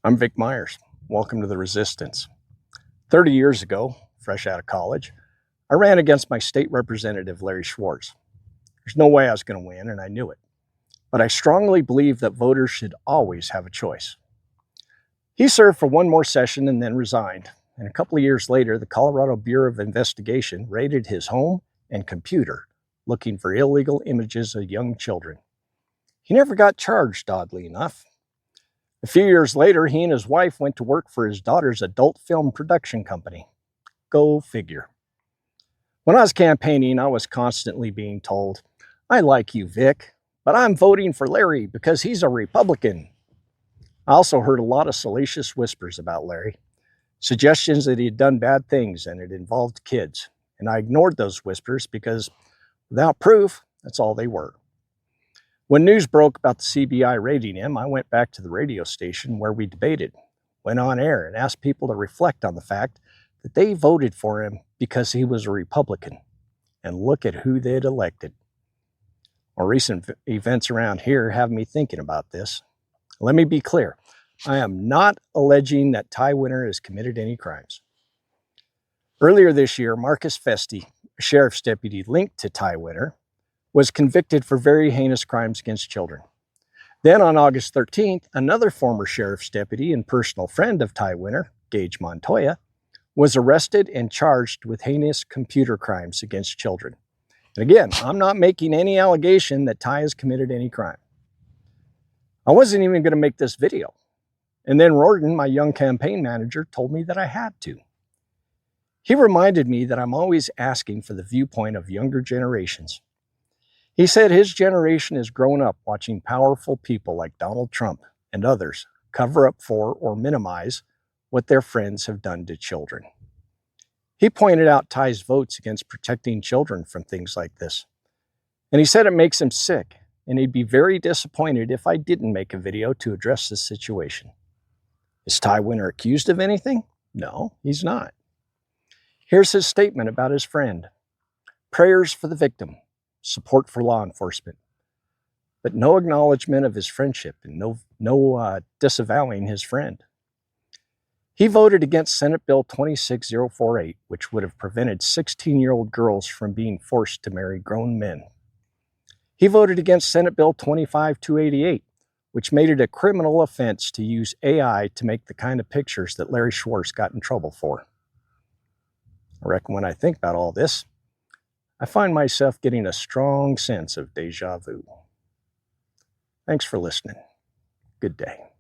I'm Vic Myers. Welcome to the Resistance. 30 years ago, fresh out of college, I ran against my state representative, Larry Schwartz. There's no way I was going to win, and I knew it. But I strongly believe that voters should always have a choice. He served for one more session and then resigned. And a couple of years later, the Colorado Bureau of Investigation raided his home and computer, looking for illegal images of young children. He never got charged, oddly enough. A few years later, he and his wife went to work for his daughter's adult film production company. Go figure. When I was campaigning, I was constantly being told, "I like you, Vic, but I'm voting for Larry because he's a Republican." I also heard a lot of salacious whispers about Larry, suggestions that he had done bad things and it involved kids. And I ignored those whispers because without proof, that's all they were. When news broke about the CBI raiding him, I went back to the radio station where we debated, went on air, and asked people to reflect on the fact that they voted for him because he was a Republican. And look at who they'd elected. Well, recent events around here have me thinking about this. Let me be clear. I am not alleging that Ty Winter has committed any crimes. Earlier this year, Marcus Festi, a sheriff's deputy linked to Ty Winter, was convicted for very heinous crimes against children. Then on August 13th, another former sheriff's deputy and personal friend of Ty Winter, Gage Montoya, was arrested and charged with heinous computer crimes against children. And again, I'm not making any allegation that Ty has committed any crime. I wasn't even going to make this video. And then Rorden, my young campaign manager, told me that I had to. He reminded me that I'm always asking for the viewpoint of younger generations. He said his generation has grown up watching powerful people like Donald Trump and others cover up for or minimize what their friends have done to children. He pointed out Ty's votes against protecting children from things like this. And he said it makes him sick, and he'd be very disappointed if I didn't make a video to address this situation. Is Ty Winter accused of anything? No, he's not. Here's his statement about his friend. Prayers for the victim. Support for law enforcement, but no acknowledgement of his friendship and no disavowing his friend. He voted against Senate Bill 26048, which would have prevented 16-year-old girls from being forced to marry grown men. He voted against Senate Bill 25288, which made it a criminal offense to use AI to make the kind of pictures that Larry Schwartz got in trouble for. I reckon when I think about all this, I find myself getting a strong sense of deja vu. Thanks for listening. Good day.